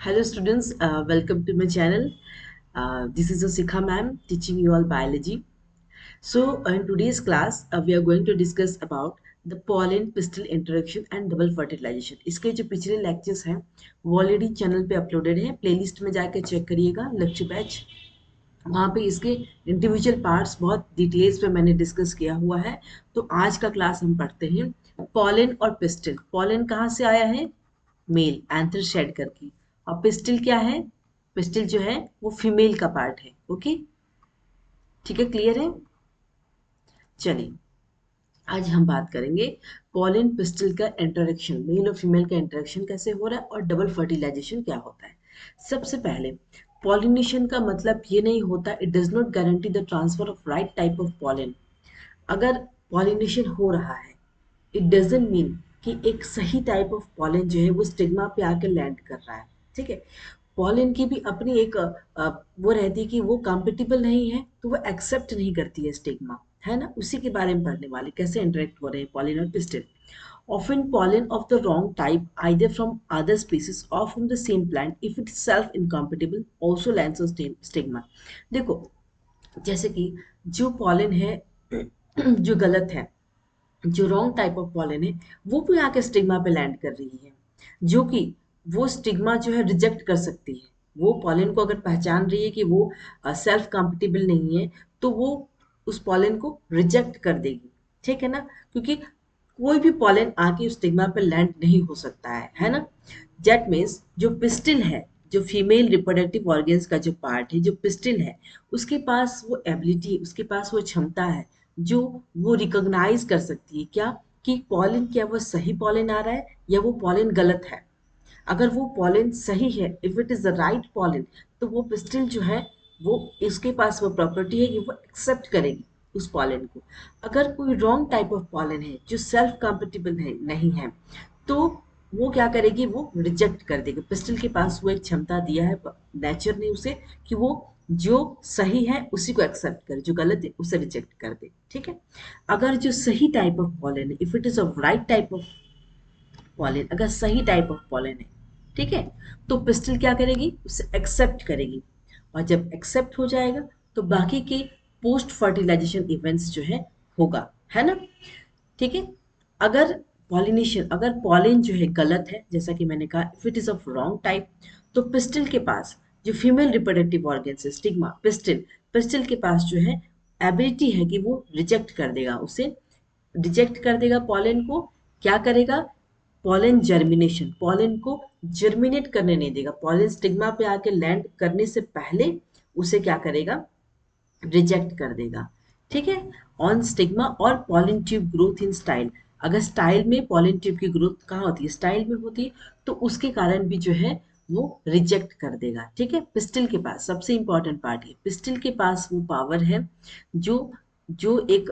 Hello students, welcome to my channel. This is Osikha ma'am teaching you all biology. So in today's class, we are going to discuss about the pollen pistil interaction and double fertilization. इसके जो पिछले lectures हैं वो already channel पे uploaded हैं. Playlist में जाके check करिएगा लेक्चर बैच. वहाँ पे इसके इंडिविजुअल पार्ट्स बहुत डिटेल्स में मैंने डिस्कस किया हुआ है. तो आज का क्लास हम पढ़ते हैं पॉलन और पिस्टिल. पॉलन कहाँ से आया है? मेल एंथर शेड करके. और पिस्टिल क्या है? पिस्टिल जो है वो फीमेल का पार्ट है. ओके, ठीक है, क्लियर है? चलिए आज हम बात करेंगे पॉलन पिस्टिल का इंटरेक्शन, मेल और फीमेल का इंटरेक्शन कैसे हो रहा है और डबल फर्टिलाइजेशन क्या होता है. सबसे पहले पॉलिनेशन का मतलब ये नहीं होता, it does not guarantee the transfer of right type of pollen. अगर पॉलिनेशन हो रहा है इट डजंट मीन कि एक सही टाइप ऑफ पॉलन जो है वो स्टिग्मा पे आके लैंड कर रहा है. ठीक है, पॉलन की भी अपनी एक वो रहती है कि वो कंपेटिबल नहीं है तो वो एक्सेप्ट नहीं करती है स्टिग्मा, है ना. उसी के बारे में पढ़ने वाले कैसे इंटरेक्ट हो रहे हैं पॉलन और pistil. Often pollen of the wrong type, either from other species or from the same plant, if it is self incompatible, also lands on stigma. देखो, जैसे कि जो पॉलन है जो गलत है, जो रॉन्ग टाइप ऑफ पॉलन है, वो भी आके स्टिग्मा पे लैंड कर रही है, जो कि वो स्टिग्मा जो है रिजेक्ट कर सकती है. वो पॉलन को अगर पहचान रही है कि वो सेल्फ कॉम्पिटिबल नहीं है तो वो उस पॉलन को रिजेक्ट कर देगी. ठीक है ना, क्योंकि कोई भी पॉलन आके उस स्टिग्मा पे लैंड नहीं हो सकता है ना. दैट मीन्स जो पिस्टिल है, जो फीमेल रिप्रोडक्टिव ऑर्गन्स का जो पार्ट है, जो पिस्टिल है, उसके पास वो एबिलिटी, उसके पास वो क्षमता है जो वो रिकॉग्नाइज कर सकती है क्या, कि पॉलन क्या वो सही पॉलन आ रहा है या वो पॉलन गलत है. अगर वो पॉलन सही है, if it is the right pollen, तो वो पिस्टिल जो है वो, इसके पास वो प्रॉपर्टी है कि वो एक्सेप्ट करेगी उस पॉलन को. अगर कोई रॉन्ग टाइप ऑफ पॉलन है जो सेल्फ कॉम्पेटिबल है नहीं है, तो वो क्या करेगी, वो रिजेक्ट कर देगी. पिस्टल के पास वो एक क्षमता दिया है नेचर ने उसे, कि वो जो सही है उसी को एक्सेप्ट करे, जो गलत है उसे रिजेक्ट कर दे. ठीक है, अगर जो सही टाइप ऑफ पॉलन है, if it is of right type of pollen, अगर सही टाइप ऑफ पॉलन है, ठीक है, तो पिस्टल क्या करेगी, उसे एक्सेप्ट करेगी. और जब एक्सेप्ट हो जाएगा तो बाकी के पोस्ट फर्टिलाइजेशन इवेंट्स जो है होगा, है ना. ठीक है, अगर पॉलिनेशन, अगर पॉलिन जो है गलत है, जैसा कि मैंने कहा, if it is of wrong type, तो पिस्टिल के पास जो फीमेल रिप्रोडक्टिव ऑर्गन है, स्टिग्मा, पिस्टिल, पिस्टिल के पास जो है एबिलिटी है कि वो रिजेक्ट कर देगा, उसे रिजेक्ट कर देगा पॉलन को. क्या करेगा, पॉलन जर्मिनेशन, पॉलन को जर्मिनेट करने नहीं देगा. पॉलन स्टिग्मा पे आके लैंड करने से पहले उसे क्या करेगा, रिजेक्ट कर देगा. ठीक है, ऑन स्टिग्मा और pollen tube growth in style. अगर स्टाइल में पॉलन ट्यूब की ग्रोथ कहाँ होती है, स्टाइल में होती है, तो उसके कारण भी जो है वो रिजेक्ट कर देगा. ठीक है, पिस्टिल के पास सबसे इंपॉर्टेंट पार्ट है, पिस्टिल के पास वो पावर है जो जो एक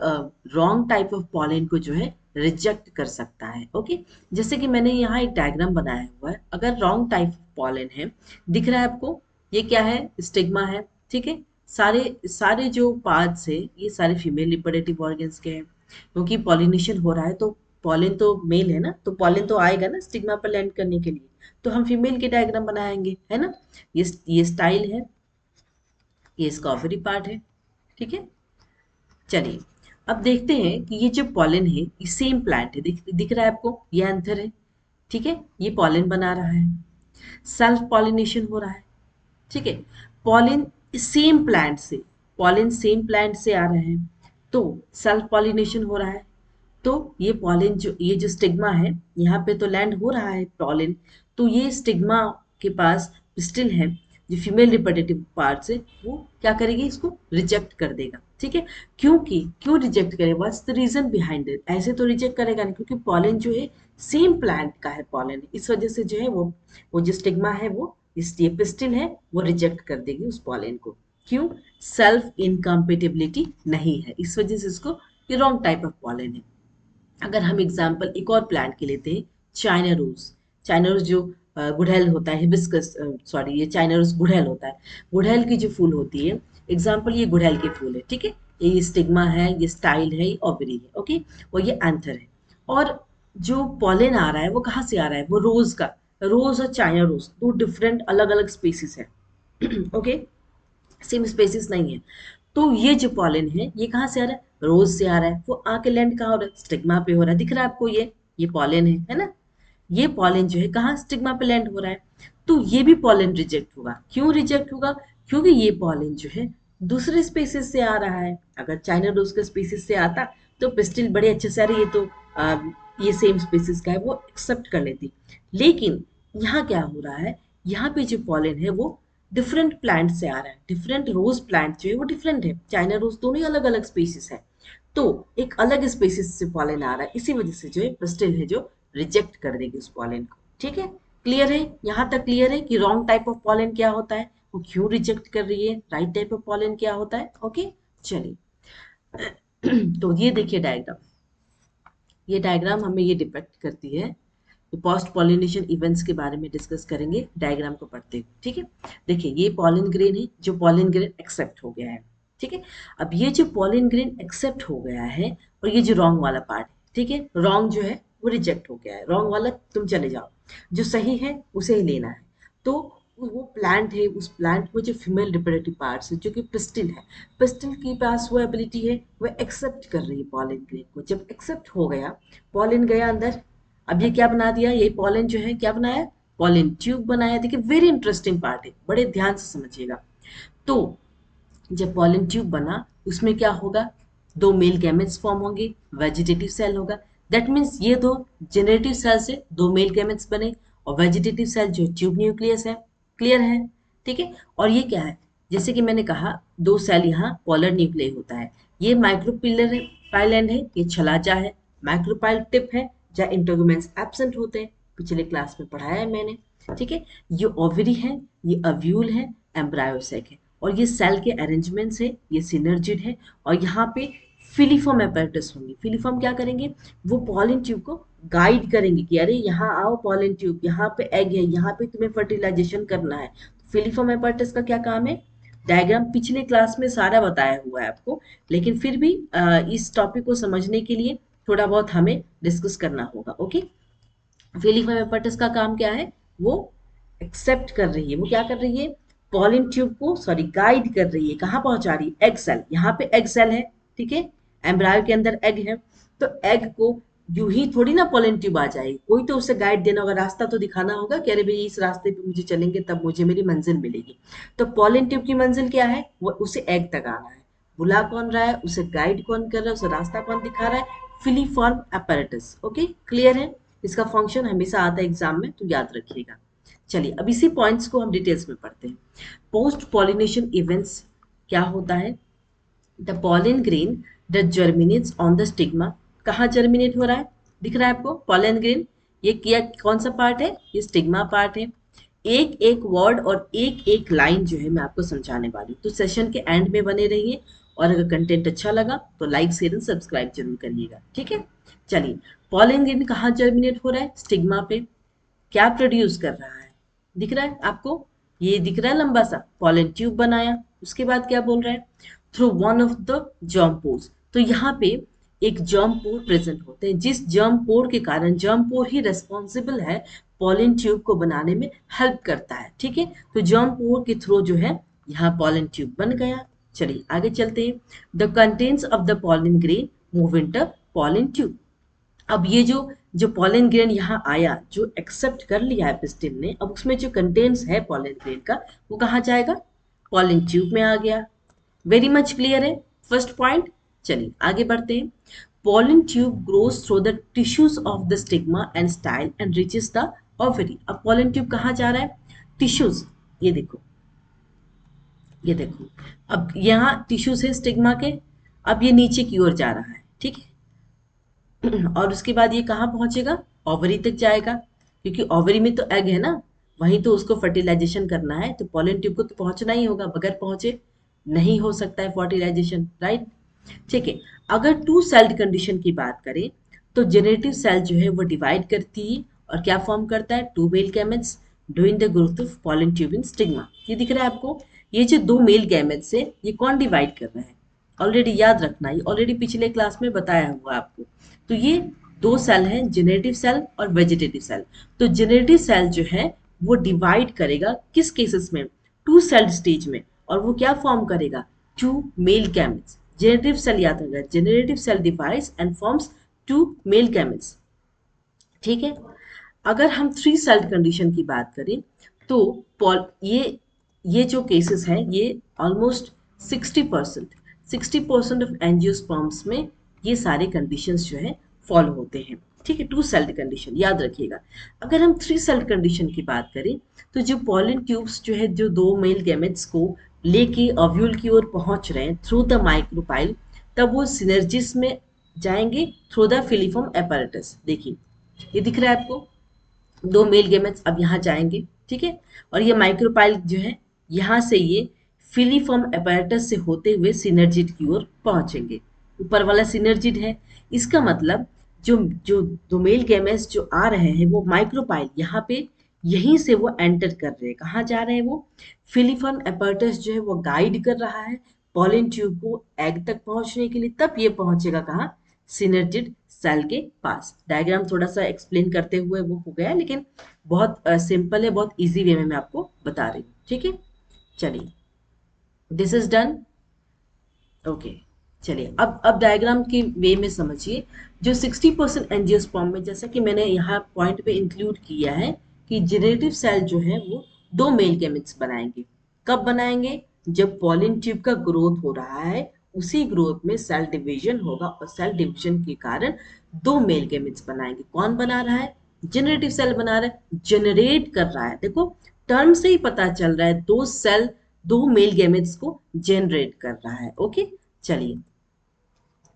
रॉन्ग टाइप ऑफ पॉलन को जो है रिजेक्ट कर सकता है. ओके, जैसे कि मैंने यहाँ एक डायग्राम बनाया हुआ है. अगर रॉन्ग टाइप ऑफ पॉलन है, दिख रहा है आपको, ये क्या है, स्टिग्मा है. ठीक है, सारे सारे जो पार्ट्स है ये सारे फीमेल रिप्रोडक्टिव ऑर्गन्स के हैं, क्योंकि पॉलिनेशन हो रहा है तो पॉलन तो मेल है ना, तो पॉलन तो आएगा ना स्टिग्मा पर लैंड करने के लिए, तो हम फीमेल के डायग्राम बनाएंगे, है ना. ये स्टाइल है, ये इसका ओवरी पार्ट है. ठीक है, चलिए अब देखते हैं कि ये जो पॉलन है ये सेम प्लांट है, दिख रहा है आपको, ये एंथर है. ठीक है, ये पॉलन बना रहा है, सेल्फ पॉलिनेशन हो रहा है. ठीक है, पॉलिन सेम प्लांट से, पॉलिन सेम प्लांट से आ रहे हैं तो सेल्फ पॉलिनेशन हो रहा है. तो ये पॉलिन जो, ये जो स्टिग्मा है यहाँ पे तो लैंड हो रहा है पॉलिन, तो ये स्टिग्मा के पास पिस्टिल है जो फीमेल रिप्रोडक्टिव पार्ट है, वो क्या करेगी, इसको रिजेक्ट कर देगा. ठीक है, क्योंकि क्यों रिजेक्ट करेगा, what's the reason behind it. ऐसे तो रिजेक्ट करेगा नहीं, क्योंकि पॉलिन जो है सेम प्लांट का है पॉलिन, इस वजह से जो है वो जो स्टिग्मा है वो, इस ये पिस्टिल है वो रिजेक्ट कर देगी उस पॉलिन को. क्यों, सेल्फ इनकम्पेटिबिलिटी नहीं है, इस वजह से इसको ये रॉन्ग टाइप ऑफ पॉलिन है. अगर हम एग्जाम्पल एक और प्लांट के लेते हैं, चाइना रोज. चाइना रोज जो गुड़हल होता है, हिबिस्कस, सॉरी, ये चाइना रोज गुड़हल होता है. गुड़हल की जो फूल होती है, एग्जाम्पल ये गुड़हल के फूल है. ठीक है, ये स्टिग्मा है, ये स्टाइल है, ये ओवरी है. ओके, और ये एंथर है. और जो पॉलन आ रहा है वो कहाँ से आ रहा है, वो रोज का, रोज और चाइना रोज दो डिफरेंट अलग अलग स्पीसीज है। ओके, सेम स्पेसिस नहीं है। तो ये जो पॉलन है ये कहाँ से आ रहा है? रोज से आ रहा है। वो आके लैंड कहाँ हो रहा है? स्टिग्मा पे हो रहा है। दिख रहा है आपको? ये पॉलन है ना? ये पॉलन जो है कहाँ स्टिग्मा पे लैंड हो रहा है। तो ये भी पॉलन रिजेक्ट होगा। क्यों रिजेक्ट होगा? क्योंकि ये पॉलन जो है दूसरे स्पीसीज से आ रहा है। अगर चाइना रोज के स्पीसीज से आता तो पिस्टिल बड़े अच्छे से आ रही है, तो ये सेम स्पीसीज का है, वो एक्सेप्ट कर लेती। लेकिन यहाँ क्या हो रहा है? यहाँ पे जो पॉलन है वो डिफरेंट प्लांट से आ रहा है। डिफरेंट रोज प्लांट जो है वो डिफरेंट है। चाइना रोज दोनों ही अलग अलग स्पीसीज है। तो एक अलग स्पीसीज से पॉलन आ रहा है, इसी वजह से जो है पिस्टिल है जो रिजेक्ट कर देगी उस पॉलन को। ठीक है, क्लियर है? यहाँ तक क्लियर है कि रॉन्ग टाइप ऑफ पॉलन क्या होता है, वो क्यों रिजेक्ट कर रही है, राइट टाइप ऑफ पॉलन क्या होता है। ओके, चलिए। तो ये देखिए डायग्राम, ये डायग्राम हमें ये डिपेक्ट करती है। तो पोस्ट पॉलिनेशन इवेंट्स के बारे में डिस्कस करेंगे डायग्राम को पढ़ते हुए। ठीक है, देखिए ये पॉलन ग्रेन है, जो पॉलन ग्रेन एक्सेप्ट हो गया है। ठीक है, अब ये जो पॉलन ग्रेन एक्सेप्ट हो गया है और ये जो रॉन्ग वाला पार्ट है, ठीक है, रॉन्ग जो है वो रिजेक्ट हो गया है। रॉन्ग वाला तुम चले जाओ, जो सही है उसे ही लेना है। तो वो प्लांट है, उस प्लांट में जो फीमेल रिप्रोडक्टिव पार्ट्स है जो कि पिस्टिल है, पिस्टिल के पास वो एबिलिटी है, वो एक्सेप्ट कर रही है पॉलन ग्रेन को। जब एक्सेप्ट हो गया, पॉलन गया अंदर। अब ये क्या बना दिया? ये पॉलन जो है क्या बनाया? पॉलन ट्यूब बनाया। देखिए वेरी इंटरेस्टिंग पार्ट है, बड़े ध्यान से समझिएगा। तो जब पॉलन ट्यूब बना, उसमें क्या होगा? दो मेल गैमेट्स फॉर्म होंगे, वेजिटेटिव सेल होगा। दैट मीन्स ये दो जेनरेटिव सेल से दो मेल गैमेट्स बने, और वेजिटेटिव सेल जो ट्यूब न्यूक्लियस है। क्लियर है? ठीक है, और ये क्या है? जैसे कि मैंने कहा, दो सेल यहाँ पोलर न्यूक्लिय होता है। ये माइक्रोपिलर है, पाइलैंड है, ये छलाजा है। माइक्रोपाइल टिप है जहाँ इंटेगुमेंट्स एब्सेंट होते हैं, पिछले क्लास में पढ़ाया है मैंने। ठीक है, ये ओवरी है, ये अव्यूल है, एम्ब्रायोसेक है, और ये सेल के अरेंजमेंट्स है, ये सिनर्जिड है। और यहाँ पे फिलीफॉर्म apparatus होंगे। फिलीफॉर्म क्या करेंगे? वो पॉलन ट्यूब को गाइड करेंगे कि अरे यहाँ आओ पॉलन ट्यूब, यहाँ पे एग है, यहाँ पे तुम्हें फर्टिलाइजेशन करना है। फिलीफॉर्म apparatus का क्या काम है? डायग्राम पिछले क्लास में सारा बताया हुआ है आपको, लेकिन फिर भी इस टॉपिक को समझने के लिए थोड़ा बहुत हमें डिस्कस करना होगा। ओके, फिलीफॉर्म apparatus का काम क्या है? वो एक्सेप्ट कर रही है, वो क्या कर रही है? पॉलन ट्यूब को सॉरी गाइड कर रही है। कहाँ पहुंचा रही है? Egg cell. यहाँ पे एग सेल है, ठीक है, एम्ब्रायो के अंदर एग है। तो एग को यूं ही थोड़ी ना पॉलन ट्यूब आ जाएगी, कोई तो उसे गाइड देना होगा, रास्ता तो दिखाना होगा कि अरे भाई इस रास्ते पे मुझे चलेंगे तब मुझे मेरी मंजिल मिलेगी। तो पॉलन ट्यूब की मंजिल क्या है? वो उसे एग तक आना है। बुला कौन रहा है? उसे गाइड कौन कर रहा है? उसे रास्ता कौन दिखा रहा है? Filiform apparatus। ओके, क्लियर है? इसका फंक्शन हमेशा आता है एग्जाम में, तो याद रखिएगा। चलिए अब इसी पॉइंट्स को हम डिटेल्स में पढ़ते हैं। पोस्ट पॉलिनेशन इवेंट्स क्या होता है? The pollen grain that germinates on the stigma. कहाँ जर्मिनेट हो रहा है? दिख रहा है आपको पॉलन ग्रेन? ये किया कौन सा पार्ट है? ये स्टिग्मा पार्ट है। एक एक वर्ड और एक एक लाइन जो है मैं आपको समझाने वाली हूँ, तो सेशन के एंड में बने रहिए। और अगर कंटेंट अच्छा लगा तो लाइक शेयर एंड सब्सक्राइब जरूर करिएगा। ठीक है, चलिए। पॉलन ग्रेन कहाँ जर्मिनेट हो रहा है? स्टिग्मा पे। क्या प्रोड्यूस कर रहा है? दिख रहा है आपको? ये दिख रहा है लंबा सा पॉलन ट्यूब बनाया। उसके बाद क्या बोल रहा है? Through one of the germ pores. तो यहाँ पे एक जर्म पोर प्रेजेंट होते हैं, जिस जर्म पोर के कारण जर्म पोर ही रेस्पॉन्सिबल है पॉलन ट्यूब को बनाने में हेल्प करता है। ठीक है, तो जर्म पोर के थ्रू जो है यहाँ पॉलन ट्यूब बन गया। चलिए आगे चलते हैं। The contents of the pollen grain move into pollen tube. अब ये जो जो पॉलन ग्रेन यहाँ आया, जो एक्सेप्ट कर लिया है पिस्टिल ने, अब उसमें जो कंटेंट्स है पॉलन ग्रेन का, वो कहाँ जाएगा? पॉलन ट्यूब में आ गया। वेरी मच क्लियर है फर्स्ट पॉइंट। चलिए आगे बढ़ते हैं। Pollen tube grows through the tissues of the stigma and style and reaches the ovary. अब पॉलन ट्यूब कहाँ जा रहा है? टिश्यूज। ये देखो, ये देखो, अब यहाँ टिश्यूज है स्टिग्मा के, अब ये नीचे की ओर जा रहा है। ठीक है, और उसके बाद ये कहाँ पहुंचेगा? ओवरी तक जाएगा, क्योंकि ओवरी में तो एग है ना, वहीं तो उसको फर्टिलाइजेशन करना है। तो पॉलन ट्यूब को तो पहुंचना ही होगा, बगैर पहुंचे नहीं हो सकता है फर्टिलाइजेशन, राइट? ठीक है, अगर टू सेल्ड कंडीशन की बात करें तो जेनेटिव सेल जो है वो डिवाइड करती है और क्या फॉर्म करता है? Two male gametes doing the growth of pollen tube in stigma. ये दिख रहा है आपको? ये जो दो मेल गैमेट्स है, ये कौन डिवाइड कर रहा है? ऑलरेडी याद रखना, ये ऑलरेडी पिछले क्लास में बताया हुआ आपको। तो ये दो सेल हैं, जेनरेटिव सेल और वेजिटेटिव सेल। तो जेनरेटिव सेल जो है वो डिवाइड करेगा किस केसेस में, टू सेल स्टेज में, और वो क्या फॉर्म करेगा, two male gametes. Generative cell याद रखना, generative cell divides and forms two male gametes. ठीक है। अगर हम थ्री सेल्ड कंडीशन की बात करें तो ये जो केसेस हैं ये ऑलमोस्ट 60% ऑफ एंजियोस्पर्म्स में ये सारे कंडीशंस जो है फॉलो होते हैं। ठीक है, टू सेल्ड कंडीशन याद रखिएगा। अगर हम थ्री सेल्ड कंडीशन की बात करें तो जो पॉलन ट्यूब्स जो है जो दो मेल गैमेट्स को लेके ओव्यूल की ओर पहुंच रहे हैं थ्रू द माइक्रोपाइल, तब वो सिनर्जिस में जाएंगे थ्रू द फिलीफॉर्म एपैरेटस। देखिए ये दिख रहा है आपको, दो मेल गेमेट्स अब यहाँ जाएंगे। ठीक है, और ये माइक्रोपाइल जो है यहाँ से ये फिलीफॉर्म apparatus से होते हुए सिनर्जिड की ओर पहुंचेंगे। ऊपर वाला सिनर्जिड है, इसका मतलब जो जो दो मेल गेमेट्स जो आ रहे हैं वो माइक्रोपाइल यहाँ पे यहीं से वो एंटर कर रहे हैं। कहाँ जा रहे हैं वो, फिलीफॉर्म apparatus जो है वो गाइड कर रहा है पॉलन ट्यूब को एग तक पहुंचने के लिए। तब ये पहुंचेगा कहाँ, सिनर्जिड सेल के पास। डायग्राम थोड़ा सा एक्सप्लेन करते हुए वो हो गया, लेकिन बहुत सिंपल है, बहुत इजी वे में मैं आपको बता रही हूँ। ठीक है, चलिए दिस इज डन। ओके, चलिए अब डायग्राम के वे में समझिए। जो 60% एंजियोस्पर्म में, जैसा कि मैंने यहाँ पॉइंट पे इंक्लूड किया है कि जेनरेटिव सेल जो है वो दो मेल गैमेट्स बनाएंगे। कब बनाएंगे, जब पॉलिन ट्यूब का ग्रोथ हो रहा है, उसी ग्रोथ में सेल डिवीजन होगा और सेल डिवीजन के कारण दो मेल गैमेट्स बनाएंगे। कौन बना रहा है, जेनरेटिव सेल बना रहा है, जनरेट कर रहा है। देखो टर्म से ही पता चल रहा है, दो सेल दो मेल गैमेट्स को जनरेट कर रहा है। ओके, चलिए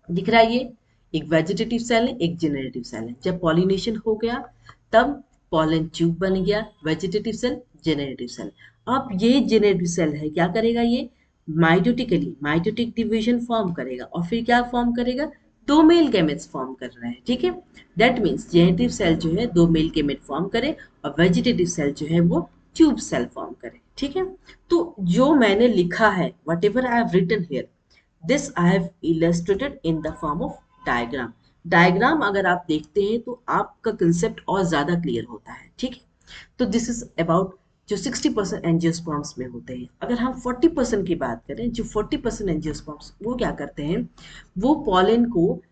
दिख रहा है ये एक वेजिटेटिव सेल है, एक जेनरेटिव सेल है। जब पॉलिनेशन हो गया तब पॉलन ट्यूब बन गया, वेजिटेटिव सेल, जेनरेटिव सेल। अब ये जेनरेटिव सेल है क्या करेगा, ये माइटोटिक डिवीजन फॉर्म करेगा और फिर क्या फॉर्म करेगा, दो मेल गैमेट्स फॉर्म कर रहा है। ठीक है, दैट मीन्स जेनेटिव सेल जो है दो मेल गैमेट फॉर्म करे और वेजिटेटिव सेल जो है वो ट्यूब सेल फॉर्म करे। ठीक है, तो जो मैंने लिखा है, whatever I have written here, this I have illustrated in the form of diagram. Diagram अगर आप देखते हैं तो आपका कंसेप्ट और ज्यादा क्लियर होता है। ठीक है, तो दिस इज अबाउट जो 60% एंजियोस्पर्म्स में होते हैं। अगर हम 40% की बात करें, जो 40% एंजियोस्पर्म्स वो क्या करते हैं, वो पॉलन को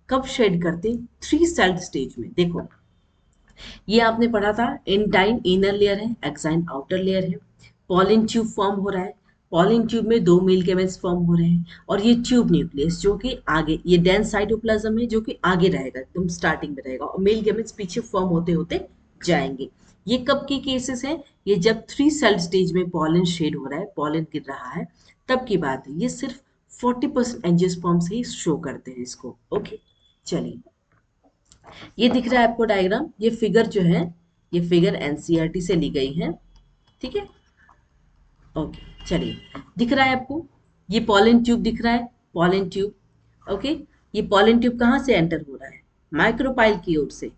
कब शेड करते हैं, थ्री सेल्ड स्टेज में। देखो ये आपने पढ़ा था, एंटाइन इनर लेयर है, एक्साइन आउटर लेयर है, पॉलन ट्यूब फॉर्म हो रहा है, पॉलन ट्यूब में दो मेल गैमेट्स फॉर्म हो रहे हैं, और ये ट्यूब न्यूक्लियस जो कि आगे, ये डेंस साइटोप्लाज्म है जो कि आगे रहेगा, एकदम स्टार्टिंग में रहेगा, और मेल गैमेट्स पीछे फॉर्म होते होते जाएंगे। ये कब के केसेस हैं, ये जब थ्री सेल स्टेज में पॉलन शेड हो रहा है, पॉलन गिर रहा है, तब की बात है। ये सिर्फ 40% एंजियोस्पर्म से ही शो करते हैं इसको। ओके, चलिए ये दिख रहा है आपको डायग्राम, ये फिगर जो है, ये फिगर एनसीईआरटी से ली गई है। ठीक है, ओके चलिए दिख रहा है आपको, ये पॉलन ट्यूब दिख रहा है, पॉलन ट्यूब। ओके, ये पॉलन ट्यूब कहाँ से एंटर हो रहा है, माइक्रोपाइल की ओर से।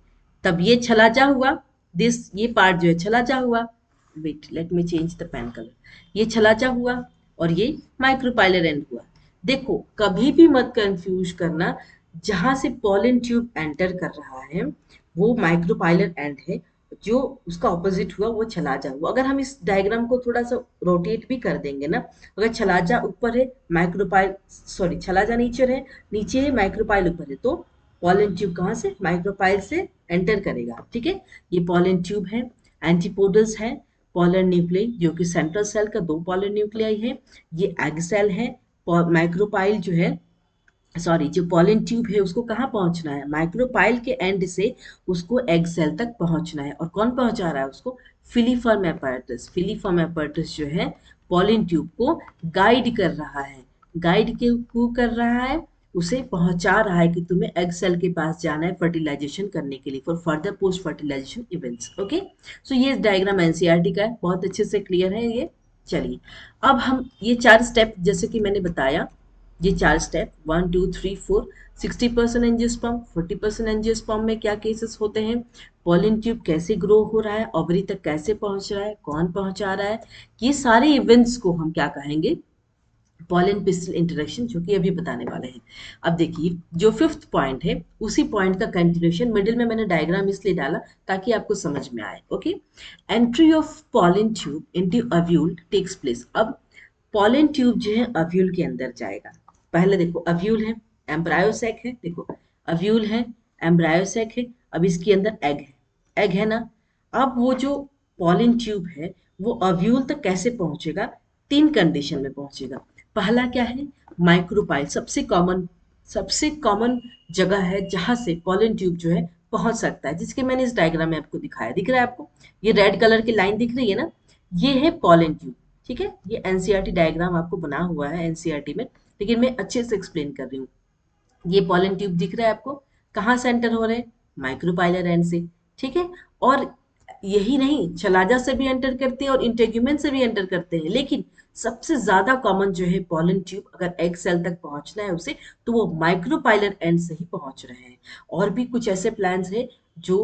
तब ये छलाजा हुआ, दिस ये पार्ट जो है छलाजा हुआ, wait let me change the pen colour, ये छलाजा हुआ और ये माइक्रोपाइलर एंड हुआ। देखो कभी भी मत कंफ्यूज करना, जहां से पॉलन ट्यूब एंटर कर रहा है वो माइक्रोपाइलर एंड है, जो उसका ऑपोजिट हुआ वो छलाजा हुआ। अगर हम इस डायग्राम को थोड़ा सा रोटेट भी कर देंगे ना, अगर छलाजा ऊपर है, माइक्रोपाइल सॉरी छलाजा नीचे है, नीचे है, माइक्रोपाइल ऊपर है, तो पॉलन ट्यूब कहाँ से, माइक्रोपाइल से एंटर करेगा। ठीक है, ये पॉलन ट्यूब है, एंटीपोडल्स है, पॉलर न्यूक्लियाई जो कि सेंट्रल सेल का दो पॉलर न्यूक्लियाई है, ये एग सेल है। माइक्रोपाइल जो है, सॉरी जो पॉलन ट्यूब है उसको कहाँ पहुंचना है, माइक्रोपाइल के एंड से उसको एग सेल तक पहुंचना है। और कौन पहुंचा रहा है उसको, फिलीफॉर्म एपैरेटस। फिलीफॉर्म एपैरेटस जो है पॉलन ट्यूब को गाइड कर रहा है, गाइड क्यों कर रहा है, उसे पहुंचा रहा है कि तुम्हें एग सेल के पास जाना है फर्टिलाइजेशन करने के लिए, for further post fertilisation events. Okay, so ये डायग्राम एनसीईआरटी का है, बहुत अच्छे से क्लियर है ये। चलिए अब हम ये चार स्टेप, जैसे कि मैंने बताया, ये चार स्टेप 1 2 3 4, 60% एंजियोस्पर्म, 40% एंजियोस्पर्म में क्या केसेस होते हैं, पॉलन ट्यूब कैसे ग्रो हो रहा है, ओवरी तक कैसे पहुंच रहा है, कौन पहुंचा रहा है, ये सारे इवेंट्स को हम क्या कहेंगे, पॉलन पिस्टल इंटरेक्शन, जो कि अभी बताने वाले हैं। अब देखिए जो फिफ्थ पॉइंट है उसी पॉइंट का कंटिन्यूशन, मिडिल में मैंने डायग्राम इसलिए डाला ताकि आपको समझ में आए। Okay, entry of pollen tube into ovule takes place. अब पॉलन ट्यूब जो है अव्यूल के अंदर जाएगा। पहले देखो अव्यूल है, एम्ब्रायोसैक है, देखो अव्यूल है, एम्ब्रायोसैक है, अब इसके अंदर एग है, एग है ना। अब वो जो पॉलन ट्यूब है वो अव्यूल तक कैसे पहुंचेगा, तीन कंडीशन में पहुंचेगा। पहला क्या है, माइक्रोपाइल, सबसे कॉमन जगह है जहां से पॉलन ट्यूब जो है पहुंच सकता है, जिसके मैंने इस डायग्राम में आपको दिखाया, दिख रहा है आपको, ये रेड कलर की लाइन दिख रही है ना, ये है पॉलन ट्यूब। ठीक है, ये एनसीईआरटी डायग्राम आपको बना हुआ है एनसीईआरटी में, लेकिन मैं अच्छे से एक्सप्लेन कर रही हूँ। ये पॉलन ट्यूब दिख रहा है आपको, कहाँ से एंटर हो रहे हैं, माइक्रोपाइलर एंड से। ठीक है, और यही नहीं, छलाजा से भी एंटर करते हैं और इंटेग्यूमेन से भी एंटर करते हैं, लेकिन सबसे ज्यादा कॉमन जो है पॉलन ट्यूब, अगर एग सेल तक पहुंचना है उसे, तो वो माइक्रोपाइलर एंड से ही पहुंच रहे हैं। और भी कुछ ऐसे प्लान्स हैं जो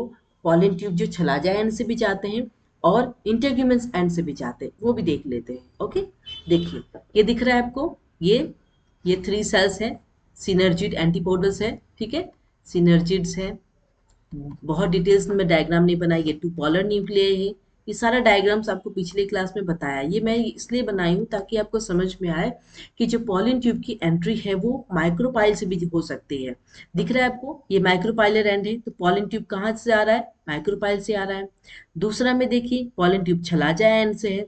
पॉलन ट्यूब जो छलाजा एंड से भी जाते हैं और इंटेग्यूमेंस एंड से भी जाते हैं, वो भी देख लेते हैं। ओके, देखिए ये दिख रहा है आपको, ये थ्री सेल्स है, सिनर्जिड एंटीपोडस है। ठीक है, सिनर्जिड्स है, बहुत डिटेल्स में डायग्राम नहीं बनाई, ये टू पोलर न्यूक्लियाई है। ये सारा डायग्राम्स आपको पिछले क्लास में बताया, ये मैं इसलिए बनाई हूँ ताकि आपको समझ में आए कि जो पॉलन ट्यूब की एंट्री है वो माइक्रोपाइल से भी हो सकती है। दिख रहा है आपको, ये माइक्रोपाइलर एंड है, तो पॉलन ट्यूब कहाँ से आ रहा है, माइक्रोपाइल से आ रहा है। दूसरा में देखिए पॉलन ट्यूब छलाजा एंड से है।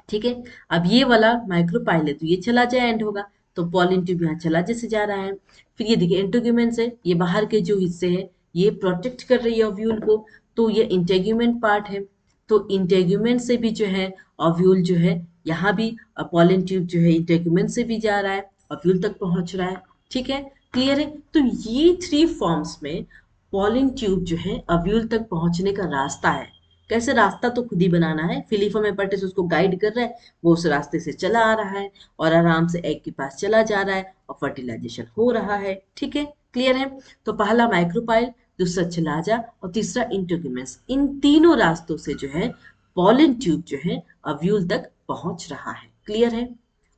ठीक है, अब ये वाला माइक्रोपाइल है तो ये छलाजा एंड होगा, तो पॉलन ट्यूब यहाँ छलाजे से जा रहा है। फिर ये देखिए इंटेग्यूमेंट है, ये बाहर के जो हिस्से हैं ये प्रोटेक्ट कर रही है ओव्यूल को, तो ये इंटेग्यूमेंट पार्ट है। तो इंटेग्यूमेंट से भी जो है ओव्यूल जो है, यहाँ भी पॉलन ट्यूब जो है इंटेग्यूमेंट से भी जा रहा है, ओव्यूल तक पहुंच रहा है। ठीक है, क्लियर है। तो ये थ्री फॉर्म्स में पॉलन ट्यूब जो है ओव्यूल तक पहुंचने का रास्ता है। कैसे, रास्ता तो खुद ही बनाना है, फिलीफॉर्म एपेटिस उसको गाइड कर रहा है, वो उस रास्ते से चला आ रहा है और आराम से एग के पास चला जा रहा है और फर्टिलाइजेशन हो रहा है। ठीक है, क्लियर है। तो पहला माइक्रोपाइल, दूसरा छलाजा और तीसरा इंटेग्यूमेंट्स, इन तीनों रास्तों से जो है पॉलन ट्यूब जो है ओव्यूल तक पहुंच रहा है। क्लियर है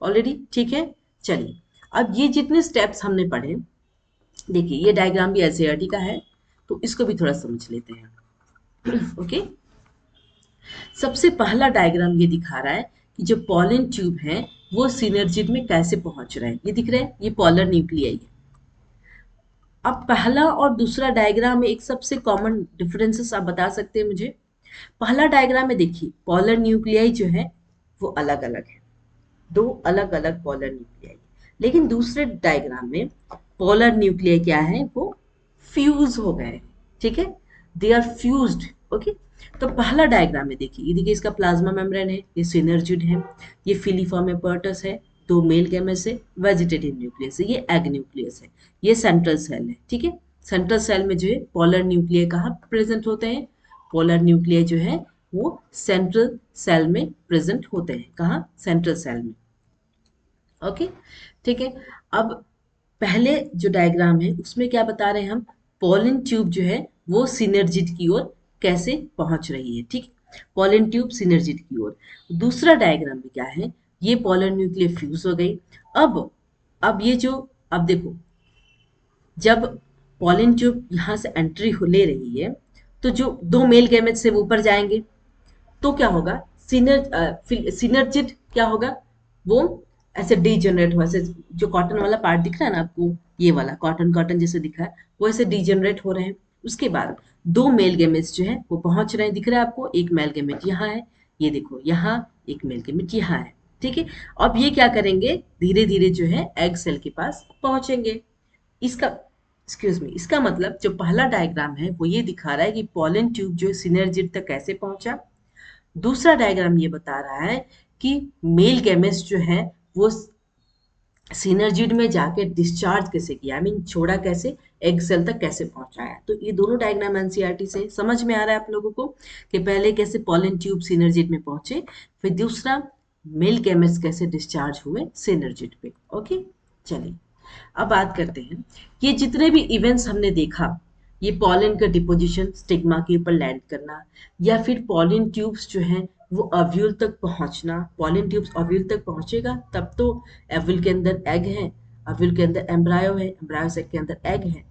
ऑलरेडी। ठीक है, चलिए अब ये जितने स्टेप्स हमने पढ़े, देखिए ये डायग्राम भी एसएआरटी का है, तो इसको भी थोड़ा समझ लेते हैं। ओके, सबसे पहला डायग्राम ये दिखा रहा है कि जो पॉलन ट्यूब है वो सिनर्जिड में कैसे पहुंच रहा है। ये दिख रहा है, ये पॉलर न्यूक्लियाई है। अब पहला और दूसरा डायग्राम में एक सबसे कॉमन डिफरेंसेस आप बता सकते हैं मुझे। पहला डायग्राम में देखिए पॉलर न्यूक्लियाई जो है वो अलग अलग है, दो अलग अलग पॉलर न्यूक्लियाई। लेकिन दूसरे डायग्राम में पोलर न्यूक्लियाई क्या है, वो फ्यूज हो गए। ठीक है, दे आर फ्यूज्ड। ओके, तो पहला डायग्राम में देखिए, ये देखिए इसका प्लाज्मा मेम्ब्रेन है, ये सिनर्जिड है, ये फिलीफॉर्म एपर्टस है, दो मेल गैमेट्स है, वेजिटेटिव न्यूक्लियस है, ये एग न्यूक्लियस है, ये सेंट्रल सेल है। ठीक है, सेंट्रल सेल में जो है पोलर न्यूक्लियाई कहाँ प्रेजेंट होते हैं, पोलर न्यूक्लियाई जो है वो सेंट्रल सेल में प्रेजेंट होते हैं। कहाँ, सेंट्रल सेल में। ओके, ठीक है। अब पहले जो डायग्राम है उसमें क्या बता रहे हैं हम, पॉलन ट्यूब जो है वो सिनर्जिड की ओर कैसे पहुंच रही है। ठीक, पॉलन ट्यूब सिनर्जिड की ओर। दूसरा डायग्राम में क्या है, ये पॉलन न्यूक्लियर फ्यूज हो गई। अब ये जो, अब देखो जब पॉलन ट्यूब यहाँ से एंट्री ले रही है तो जो दो मेल गैमेट से वो ऊपर जाएंगे, तो क्या होगा, सिनर्जिड क्या होगा, वो ऐसे डीजनरेट हो, ऐसे जो कॉटन वाला पार्ट दिख रहा है ना आपको, ये वाला कॉटन कॉटन जैसे दिख रहा है, वो ऐसे डीजनरेट हो रहे हैं। उसके बाद दो मेल गेमेट्स जो है वो पहुंच रहे हैं, दिख रहा है आपको, एक मेल गेमेट यहाँ है, ये देखो यहाँ एक मेल गेमेट यहाँ है। ठीक है, अब ये क्या करेंगे, धीरे धीरे जो है एग सेल के पास पहुंचेंगे। इसका एक्सक्यूज मी, इसका मतलब जो पहला डायग्राम है वो ये दिखा रहा है कि पॉलन ट्यूब जो सिनर्जिड तक कैसे पहुंचा। दूसरा डायग्राम ये बता रहा है कि मेल गैमेट्स जो है वो सिनर्जिड में जाके डिस्चार्ज कैसे किया, आई मीन छोड़ा कैसे, एग सेल तक कैसे पहुंचाया। तो ये दोनों डायग्राम एनसीईआरटी से समझ में आ रहा है आप लोगों को कि पहले कैसे पॉलन ट्यूब सिनर्जिड में पहुंचे, फिर दूसरा मेल गैमेट्स कैसे डिस्चार्ज हुए सिनर्जिड पे। ओके, चलिए अब बात करते हैं, ये जितने भी इवेंट्स हमने देखा, ये पॉलन का डिपोजिशन, स्टिग्मा के ऊपर लैंड करना, या फिर पॉलन ट्यूब्स जो हैं वो ओव्यूल तक पहुंचना, पॉलन ट्यूब्स ओव्यूल तक पहुंचेगा तब तो ओव्यूल के अंदर एग है, ओव्यूल के अंदर एम्ब्रायो है, एम्ब्रायो सेक के अंदर एग है।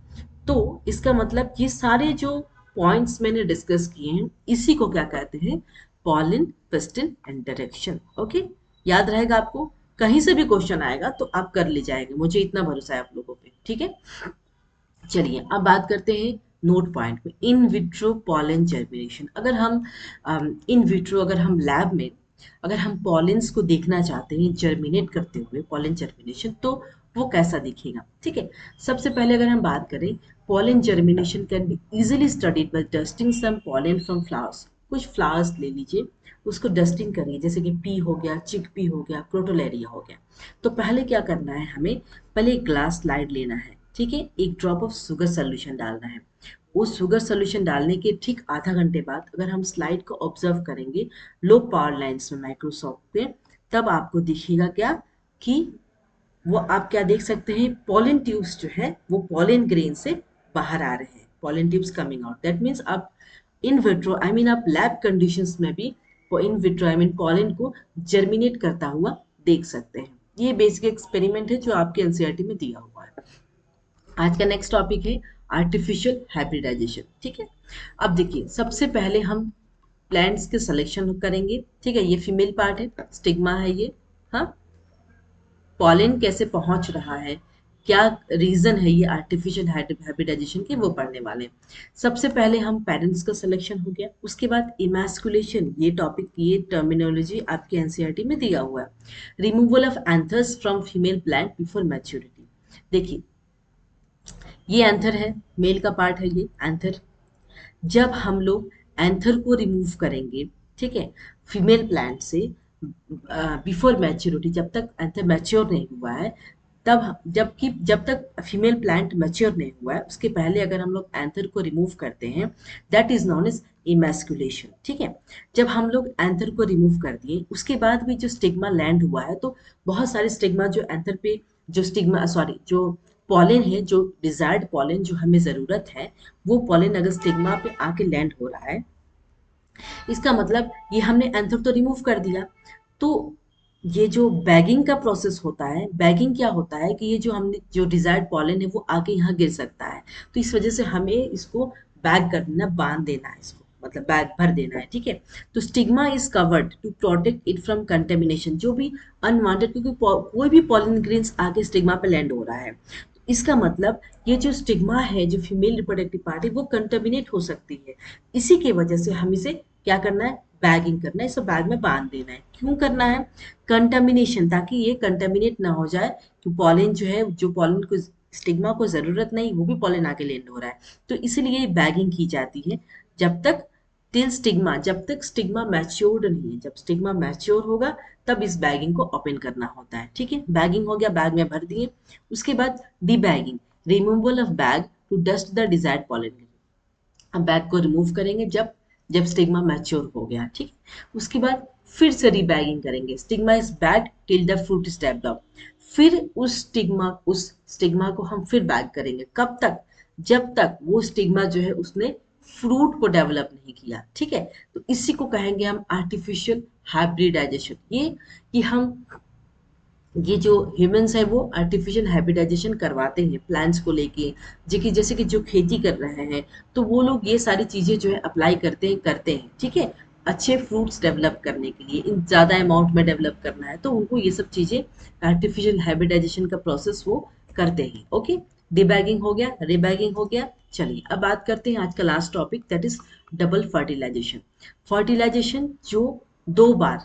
तो इसका मतलब ये सारे जो पॉइंट्स मैंने डिस्कस किए हैं इसी को क्या कहते हैं, पॉलन पिस्टल इंटरेक्शन। ओके, याद रहेगा आपको, कहीं से भी क्वेश्चन आएगा तो आप कर ले जाएंगे, मुझे इतना भरोसा है आप लोगों पे, ठीक है। चलिए अब बात करते हैं नोट पॉइंट में, इन विट्रो पॉलन जर्मिनेशन। अगर हम इन विट्रो, अगर हम लैब में अगर हम पॉलेंस को देखना चाहते हैं जर्मिनेट करते हुए, पॉलन जर्मिनेशन, तो वो कैसा दिखेगा, ठीक है। सबसे पहले अगर हम बात करें, pollen germination can be easily studied by dusting some pollen from flowers. कुछ फ्लावर्स ले लीजिए, उसको डस्टिंग करिए, जैसे कि पी हो गया, चिक पी हो गया, क्रोटोलेरिया हो गया। तो पहले क्या करना है हमें, पहले एक ग्लास स्लाइड लेना है, ठीक है, एक ड्रॉप ऑफ शुगर सोल्यूशन डालना है। उस शुगर सोल्यूशन डालने के ठीक आधा घंटे बाद अगर हम स्लाइड को ऑब्जर्व करेंगे लो पावर लाइन्स में माइक्रोसॉफ्ट पे, तब आपको दिखेगा क्या कि वो आप क्या देख सकते हैं, पॉलन ट्यूब्स जो है वो पॉलन ग्रेन से बाहर आ रहे हैं, pollen tubes coming out. That means आप इन विट्रो आई मीन आप लैब कंडीशंस में भी in vitro I mean pollen को जर्मिनेट करता हुआ देख सकते हैं। ये बेसिक एक्सपेरिमेंट है जो आपके एनसीईआरटी में दिया हुआ है। आज का नेक्स्ट टॉपिक है आर्टिफिशियल हाइब्रिडाइजेशन, ठीक है। अब देखिए, सबसे पहले हम प्लांट्स के सिलेक्शन करेंगे, ठीक है। ये फीमेल पार्ट है, स्टिग्मा है ये, हाँ। पॉलन कैसे पहुंच रहा है, क्या रीजन है ये आर्टिफिशियल हाइब्रिडाइजेशन के, वो पढ़ने वाले हैं। सबसे पहले हम पेरेंट्स का सिलेक्शन हो गया, उसके बाद इमैस्कुलेशन, ये टॉपिक, ये टर्मिनोलॉजी आपके एनसीईआरटी में दिया हुआ है। Removal of anthers from female plant before maturity. देखिए, ये एंथर है, मेल का पार्ट है ये एंथर। जब हम लोग एंथर को रिमूव करेंगे, ठीक है, फीमेल प्लांट से बिफोर मैच्योरिटी, जब तक एंथर मैच्योर नहीं हुआ है, तब जबकि जब तक फीमेल प्लांट मैच्योर नहीं हुआ है उसके पहले अगर हम लोग एंथर को रिमूव करते हैं, that is known as emasculation, ठीक है। जब हम लोग एंथर को रिमूव कर दिए उसके बाद भी जो स्टिग्मा लैंड हुआ है, तो बहुत सारे स्टिग्मा जो एंथर पे, जो स्टिग्मा सॉरी जो पॉलन है, जो डिजायर्ड पॉलन जो हमें ज़रूरत है, वो पॉलन अगर स्टिग्मा पे आके लैंड हो रहा है, इसका मतलब ये हमने एंथर तो रिमूव कर दिया। तो ये जो बैगिंग का प्रोसेस होता है, बैगिंग क्या होता है कि ये जो हमने जो डिजायर्ड पॉलन है वो आके यहाँ गिर सकता है, तो इस वजह से हमें इसको बैग कर देना, बांध देना है इसको, मतलब बैग भर देना है, ठीक है। तो stigma is covered to protect it from contamination, जो भी अनवांटेड, क्योंकि कोई भी पॉलन ग्रेन्स आके स्टिग्मा पे लैंड हो रहा है, तो इसका मतलब ये जो स्टिग्मा है, जो फीमेल रिप्रोडक्टिव पार्ट है, वो कंटेमिनेट हो सकती है। इसी की वजह से हम इसे क्या करना है, बैगिंग करना है, इसे बैग में बांध देना है। क्यों करना है, कंटामिनेशन, ताकि ये कंटामिनेट ना हो जाए कि पॉलन जो है, जो पॉलन को स्टिग्मा को जरूरत नहीं वो भी पॉलन आके लैंड हो रहा है, तो इसलिए बैगिंग की जाती है। जब तक टिल स्टिग्मा, जब तक स्टिग्मा मैच्योर्ड नहीं है, जब स्टिग्मा मैच्योर होगा तब इस बैगिंग को ओपन करना होता है, ठीक है। बैगिंग हो गया, बैग में भर दिए। उसके बाद debagging, removal of bag to dust the desired pollen. हम बैग को रिमूव करेंगे जब जब स्टिग्मा मैच्योर हो गया, ठीक है। उसके बाद फिर से रीबैगिंग करेंगे, stigma is bag till the fruit is develop. फिर उस स्टिग्मा को हम फिर बैग करेंगे, कब तक, जब तक वो स्टिग्मा जो है उसने फ्रूट को डेवलप नहीं किया, ठीक है। तो इसी को कहेंगे हम आर्टिफिशियल हाइब्रिडाइजेशन। ये कि हम, ये जो ह्यूमंस है वो आर्टिफिशियल हाइब्रिडाइजेशन करवाते हैं प्लांट्स को लेके, जैसे कि जो खेती कर रहे हैं, तो वो लोग ये सारी चीज़ें जो है अप्लाई करते हैं, ठीक है। अच्छे फ्रूट्स डेवलप करने के लिए, इन ज़्यादा अमाउंट में डेवलप करना है, तो उनको ये सब चीज़ें आर्टिफिशियल हाइब्रिडाइजेशन का प्रोसेस वो करते हैं। ओके, डिबैगिंग हो गया, रिबैगिंग हो गया। चलिए अब बात करते हैं आज का last topic, that is double fertilisation. Fertilisation जो दो बार,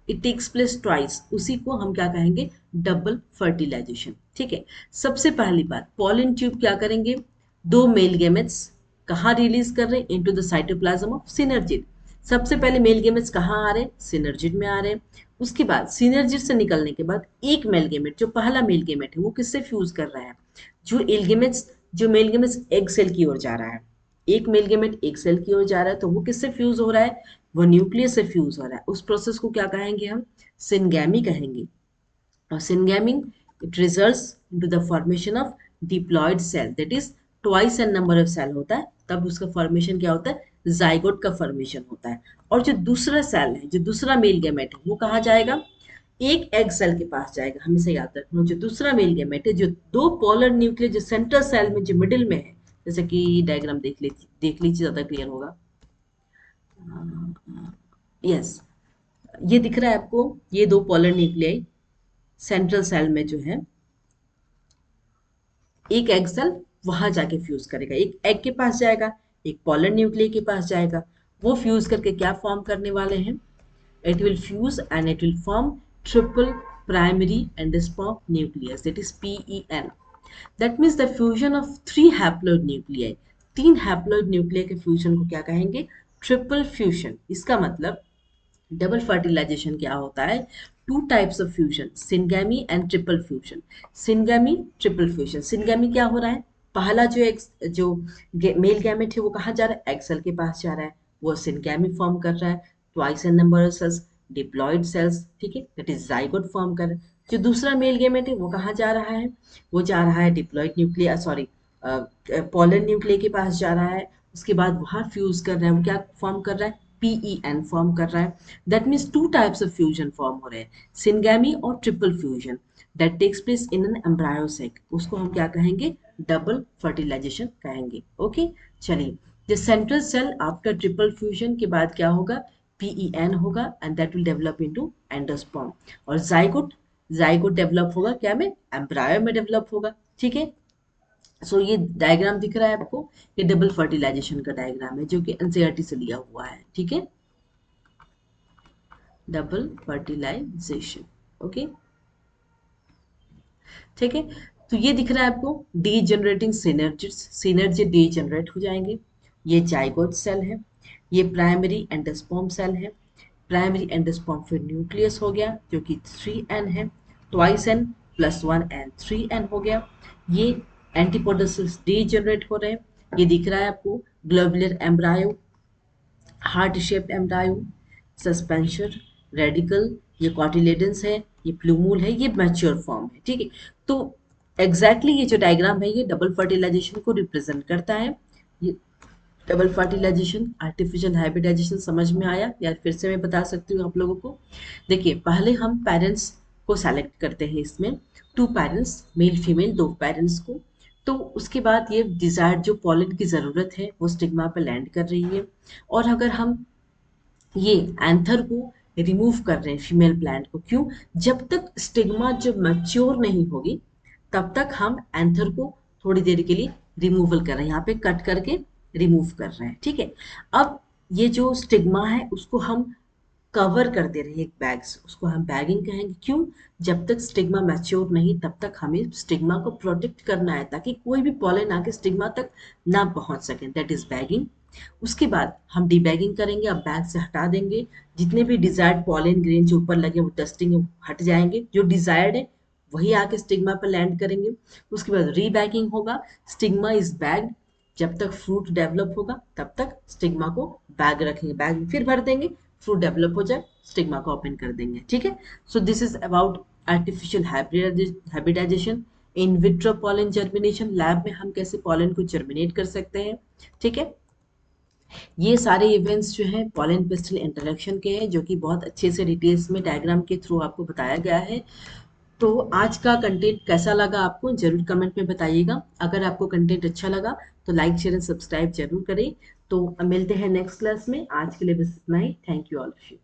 इट टेक्स प्लेस ट्वाइस, उसी को हम क्या कहेंगे, डबल फर्टिलाइजेशन, ठीक है। सबसे पहली बात, पॉलन ट्यूब क्या करेंगे, दो मेल गेमेट्स कहाँ रिलीज कर रहे हैं, into the cytoplasm of synergid. सबसे पहले मेल गेमेट्स कहाँ आ रहे हैं, सिनर्जिड में आ रहे हैं। उसके बाद सिनर्जिड से निकलने के बाद एक मेल गेमेट, जो पहला मेल गेमेट है, वो किससे फ्यूज कर रहा है, जो मेल गेमेट्स एग सेल की ओर जा रहा है। एक मेल गेमेट एक सेल की ओर जा रहा है, तो वो किससे फ्यूज हो रहा है, वो न्यूक्लियस से फ्यूज हो रहा है। उस प्रोसेस को क्या कहेंगे हम, सिनगैमी कहेंगे। और syngamy, it results into the formation of diploid cell, that is twice n number of cell होता है, तब उसका फॉर्मेशन क्या होता है, जाइगोट का फॉर्मेशन होता है। और जो दूसरा सेल है, जो दूसरा मेल गैमेट है, वो कहाँ जाएगा? एक एग सेल के पास जाएगा। हमेशा याद रखना, जो दूसरा मेल गैमेट है, जो दो पोलर न्यूक्लियस जो सेंट्रल सेल में जो मिडिल में है, जैसे कि डायग्राम देख लीजिए ज्यादा क्लियर होगा। यस, ये दिख रहा है आपको, ये दो पोलर न्यूक्लियाई सेंट्रल सेल में जो है, एक एग सेल वहां जाके फ्यूज करेगा, एक एग के पास जाएगा, एक पोलर न्यूक्लियस के पास जाएगा। वो फ्यूज करके क्या फॉर्म करने वाले हैं? It will fuse and it will form triple primary endosperm nucleus, that is PEN. That means the fusion of three haploid nuclei, तीन haploid nuclei के fusion को क्या कहेंगे? Triple fusion. इसका मतलब डबल फर्टिलाइजेशन क्या होता है? To types of fusion, syngamy and triple fusion. Syngamy, triple fusion. Syngamy क्या हो रहा है? पहला जो मेल गैमेट है वो कहाँ जा रहा है? एक्सेल के पास जा रहा है, वो सिंगैमी फॉर्म कर रहा है, twice n number of cells, diploid cells, ठीक है, दैट इज जाइगोट फॉर्म कर रहा है। जो दूसरा मेल गैमेट है वो कहाँ जा रहा है? वो जा रहा है diploid nuclei, sorry, polar nuclei के पास जा रहा है। उसके बाद वहां फ्यूज कर रहा है, वो क्या फॉर्म कर रहा है? PEN फॉर्म कर रहा है। That means two types of fusion form हो रहे हैं, सिंगैमी और triple fusion, that takes place in an embryo sac. उसको हम क्या कहेंगे? डबल फर्टिलाइजेशन कहेंगे। ओके, चलिए। The central cell after triple fusion के बाद क्या होगा? PEN होगा and that will develop into endosperm. और जाइगोट, जाइगोट डेवलप होगा क्या में? एम्ब्रायो में डेवलप होगा। ठीक है, सो ये डायग्राम दिख रहा है आपको, ये डबल फर्टिलाइजेशन का डायग्राम है जो कि एनसीईआरटी से लिया हुआ है। ठीक है, डबल फर्टिलाइजेशन। ओके, ठीक है। तो ये दिख रहा है आपको, degenerating synergids, synergid degenerate हो जाएंगे। ये जाइगोट सेल है, ये प्राइमरी एंडोस्पर्म सेल है। प्राइमरी एंडोस्पर्म फिर न्यूक्लियस हो गया जो कि 3n है, twice n plus 1n 3n हो गया। ये एंटीपोडोसिस डी जनरेट हो रहे हैं। ये दिख रहा है आपको, globular embryo, heart shaped embryo, suspension, radical, ये कॉटिलेडन्स है, ये प्लूमूल है, ये मैच्योर फॉर्म है। ठीक है, तो एग्जैक्टली ये जो डायग्राम है ये डबल फर्टिलाइजेशन को रिप्रेजेंट करता है। ये डबल फर्टिलाइजेशन, आर्टिफिशियल हाइब्रिडाइजेशन समझ में आया? या फिर से मैं बता सकती हूँ आप लोगों को। देखिए, पहले हम पेरेंट्स को सेलेक्ट करते हैं, इसमें टू पेरेंट्स, मेल फीमेल दो पेरेंट्स को। तो उसके बाद ये डिजायर्ड जो पॉलन की ज़रूरत है वो स्टिग्मा पे लैंड कर रही है। और अगर हम ये एंथर को रिमूव कर रहे हैं, फीमेल प्लांट को, क्यों? जब तक स्टिग्मा जब मैच्योर नहीं होगी तब तक हम एंथर को थोड़ी देर के लिए रिमूवल कर रहे हैं, यहाँ पे कट करके रिमूव कर रहे हैं। ठीक है, अब ये जो स्टिग्मा है उसको हम कवर करते रहिए बैग्स, उसको हम बैगिंग कहेंगे। क्यों? जब तक स्टिग्मा मैच्योर नहीं तब तक हमें स्टिग्मा को प्रोटेक्ट करना है ताकि कोई भी पॉलन आके स्टिग्मा तक ना पहुंच सके, दैट इज बैगिंग। उसके बाद हम डीबैगिंग करेंगे, अब बैग से हटा देंगे जितने भी डिजायर्ड पॉलन ग्रेन जो ऊपर लगे वो डस्टिंग हट जाएंगे, जो डिजायर्ड है वही आके स्टिग्मा पर लैंड करेंगे। उसके बाद रीबैगिंग होगा, स्टिग्मा इज बैग्ड, जब तक फ्रूट डेवलप होगा तब तक स्टिग्मा को बैग रखेंगे, बैग में फिर भर देंगे, फ्रूट डेवलप हो जाए स्टिग्मा को ओपन कर देंगे। ठीक है, so this is about artificial hybridisation. In vitro pollen germination, lab में हम कैसे पॉलन को जर्मिनेट कर सकते हैं। ठीक है, ये सारे इवेंट्स जो हैं पॉलन पिस्टल इंटरेक्शन के हैं, जो कि बहुत अच्छे से डिटेल्स में डायग्राम के थ्रू आपको बताया गया है। तो आज का कंटेंट कैसा लगा आपको जरूर कमेंट में बताइएगा। अगर आपको कंटेंट अच्छा लगा तो लाइक शेयर एंड सब्सक्राइब जरूर करें। तो मिलते हैं नेक्स्ट क्लास में, आज के लिए बस इतना ही। Thank you all of you.